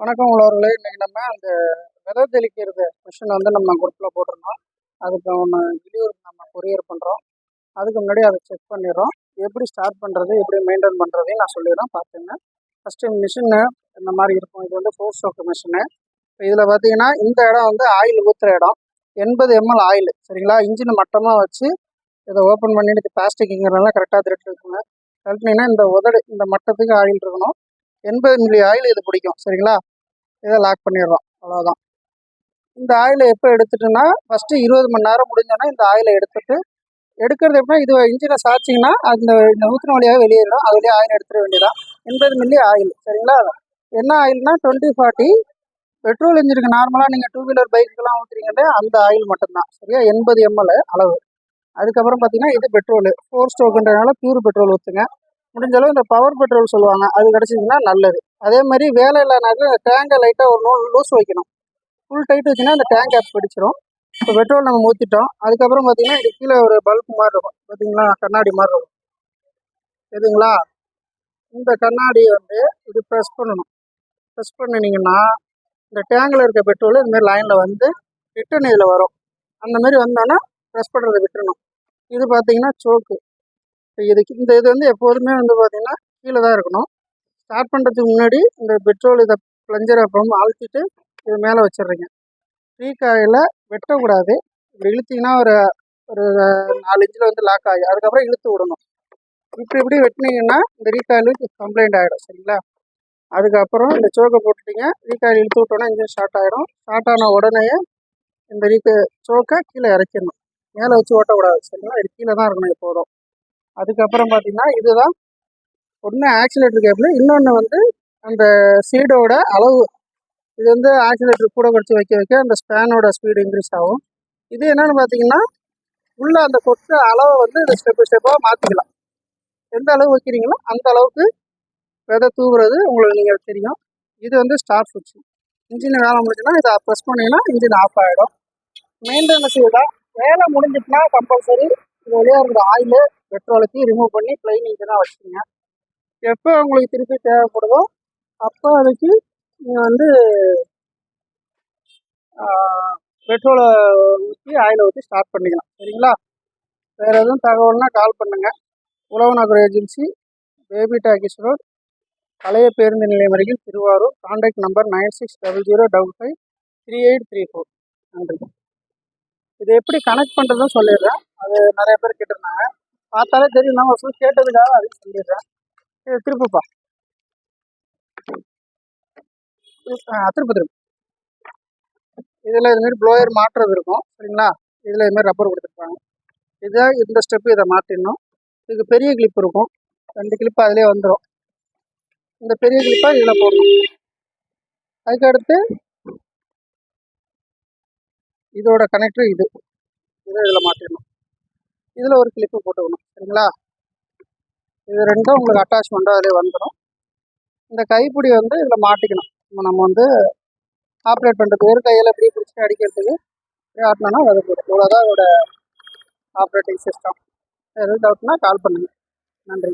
வணக்கம் உழவர்களே. இன்னைக்கு நம்ம அந்த விதை தெளிக்கிறது மிஷின் வந்து நம்ம குரூப்பில் போட்டிருந்தோம். அதுக்கு ஒன்று டெலிவரி நம்ம கொரியர் பண்ணுறோம். அதுக்கு முன்னாடி அதை செக் பண்ணிடுறோம். எப்படி ஸ்டார்ட் பண்ணுறது, எப்படி மெயின்டைன் பண்ணுறதையும் நான் சொல்லிடுறேன், பார்த்துங்க. ஃபஸ்ட்டு மிஷினு இந்த மாதிரி இருக்கும். இது வந்து 4 ஸ்ட்ரோக் மிஷினு. இப்போ இதில் பார்த்தீங்கன்னா இந்த இடம் வந்து ஆயில் ஊற்றுற இடம். 80 ml ஆயில், சரிங்களா? இன்ஜினை மட்டமாக வச்சு இதை ஓப்பன் பண்ணிட்டு பிளாஸ்டிக்குங்கிறதெல்லாம் கரெக்டாக திருட்டு இருக்குங்க. கழட்டினீங்கன்னா இந்த உதடு இந்த மட்டத்துக்கு ஆயில் இருக்கணும். 80 மில்லி ஆயில் இது பிடிக்கும், சரிங்களா? இதை லாக் பண்ணிடுறோம், அவ்வளோதான். இந்த ஆயிலை எப்போ எடுத்துட்டுன்னா ஃபஸ்ட்டு 20 மணி நேரம் முடிஞ்சோன்னா இந்த ஆயிலை எடுக்கிறது எப்படின்னா இது இன்ஜினை சாய்ச்சிங்கன்னா இந்த ஊற்றின வழியாக வெளியேறிடும். அது வழியாக ஆயில் எடுத்துட வேண்டியதான். 80 மில்லி ஆயில், சரிங்களா? என்ன ஆயில்னா 2040 பெட்ரோல் இன்ஜினுக்கு நார்மலாக நீங்கள் 2 வீலர் பைக்குக்கெல்லாம் ஊற்றுறீங்களே அந்த ஆயில் மட்டும்தான், சரியா? 80 ml அளவு. அதுக்கப்புறம் பார்த்தீங்கன்னா இது பெட்ரோல் 4 ஸ்ட்ரோக்குன்றதுனால பியூர் பெட்ரோல் ஊற்றுங்க. முடிஞ்ச அளவு இந்த பவர் பெட்ரோல் சொல்லுவாங்க, அது கிடச்சிதுன்னா நல்லது. அதே மாதிரி வேலை இல்லாதனால டேங்கை லைட்டாக ஒரு லூஸ் வைக்கணும். ஃபுல் டைட் வச்சுன்னா அந்த டேங்க் ஆப் பிடிச்சிரும். இப்போ பெட்ரோல் நம்ம ஊற்றிட்டோம். அதுக்கப்புறம் பார்த்தீங்கன்னா இது கீழே ஒரு பல்ப் மாதிரி இருக்கும், பார்த்தீங்களா? கண்ணாடி மாதிரி இருக்கும், எதுங்களா? இந்த கண்ணாடியை வந்து இது ப்ரெஸ் பண்ணணும். ப்ரெஸ் பண்ணினீங்கன்னா இந்த டேங்கில் இருக்க பெட்ரோல் இதுமாரி லைனில் வந்து ரிட்டன் இதில் வரும். அந்த மாதிரி வந்தோன்னா ப்ரெஸ் பண்ணுறதை விட்டுறணும். இது பார்த்தீங்கன்னா சோக்கு. இதுக்கு இது வந்து எப்போதுமே வந்து பார்த்தீங்கன்னா கீழே தான் இருக்கணும். ஸ்டார்ட் பண்ணுறதுக்கு முன்னாடி இந்த பெட்ரோல் இதை பிளஞ்சரை அப்புறம் அழுத்திட்டு இது மேலே வச்சிடுறீங்க. ரீகாயில் வெட்டக்கூடாது. இப்படி இழுத்திங்கன்னா ஒரு ஒரு 4 இன்ச்சில் வந்து லாக் ஆகி அதுக்கப்புறம் இழுத்து விடணும். இப்படி வெட்டினீங்கன்னா இந்த ரீகாயிலுக்கு கம்ப்ளைண்ட் ஆகிடும், சரிங்களா? அதுக்கப்புறம் இந்த சோக்கை போட்டுட்டீங்க, ரீகாயில் இழுத்து விட்டோன்னா இன்ஜின் ஸ்டார்ட் ஆகிடும். ஸ்டார்ட் ஆன உடனே இந்த சோக்கை கீழே இறக்கிடணும். மேலே வச்சு ஓட்டக்கூடாது, சரிங்களா? இது கீழே தான் இருக்கணும் எப்போதும். அதுக்கப்புறம் பார்த்தீங்கன்னா இதுதான் ஒன்று ஆக்சிலேட்டர் கேபிள், இன்னொன்று வந்து அந்த சீடோட அளவு. இது வந்து ஆக்சிலேட்டர் கூட குறைச்சி வைக்க அந்த ஸ்பேனோட ஸ்பீடு இன்க்ரீஸ் ஆகும். இது என்னென்னு பார்த்தீங்கன்னா உள்ள அந்த கொட்ட அளவை வந்து இதை ஸ்டெப்பாக மாற்றிக்கலாம். எந்த அளவு வைக்கிறீங்களோ அந்த அளவுக்கு விதை தூவுறது உங்களுக்கு நீங்கள் தெரியும். இது வந்து ஸ்டார்ட் சுவிட்ச். இன்ஜின் வேலை முடிஞ்சுன்னா இதை ப்ரெஸ் பண்ணிங்கன்னா இன்ஜின் ஆஃப் ஆகிடும். மெயின்டெனன்ஸ் இதுதான். வேலை முடிஞ்சிட்டுனா கம்பல்சரி இது வழியாக இருந்த ஆயிலு பெட்ரோலுக்கு ரிமூவ் பண்ணி ப்ளைன் இன்ஜினாக வச்சுக்கோங்க. எப்போ உங்களுக்கு திருப்பி தேவைப்படுதோ அப்போ அதுக்கு நீங்கள் வந்து பெட்ரோலை ஊற்றி ஆயிலை ஊற்றி ஸ்டார்ட் பண்ணிக்கலாம், சரிங்களா? வேறு எதுவும் தகவல்னா கால் பண்ணுங்கள். உழவு நகர் ஏஜென்சி, பேபி டாக்கிஸ் ரோட், பழைய பேருந்து நிலையம் அருகில், திருவாரூர். Contact number 9600553834. நன்றி. இது எப்படி கனெக்ட் பண்ணுறதுன்னு சொல்லிடுறேன். அது நிறைய பேர் கேட்டிருந்தாங்க, பார்த்தாலே தெரியும். நம்ம ஃபுல் கேட்டதுக்காக அதையும் சொல்லிடுறேன். இது திருப்பப்பா, திருப்பி இதில் இதுமாரி ப்ளோயர் மாற்றுறது இருக்கும், சரிங்களா? இதில் இதுமாரி ரப்பர் கொடுத்துருப்பாங்க. இதை இந்த ஸ்டெப்பு இதை மாற்றிடணும். இதுக்கு பெரிய கிளிப் இருக்கும், 2 கிளிப்பு அதிலே வந்துடும். இந்த பெரிய கிளிப்பாக இதில் போடணும். அதுக்கடுத்து இதோட கனெக்டர் இதை இதில் மாற்றிடணும். இதில் ஒரு கிளிப்பு போட்டுக்கணும், சரிங்களா? இது ரெண்டும் உங்களுக்கு அட்டாச்மெண்ட்டாக அதிலே வந்துடும். இந்த கைப்பிடி வந்து இதில் மாட்டிக்கணும். நம்ம வந்து ஆப்ரேட் பண்ணுறது ஒரு கையில் எப்படி பிடிச்சிட்டு அடிக்கிறதுக்கு ஆட்டினோன்னா அது போடும். இவ்வளோதான் அதோட ஆப்ரேட்டிங் சிஸ்டம். எதுவும் டவுட்னா கால் பண்ணுங்கள். நன்றி.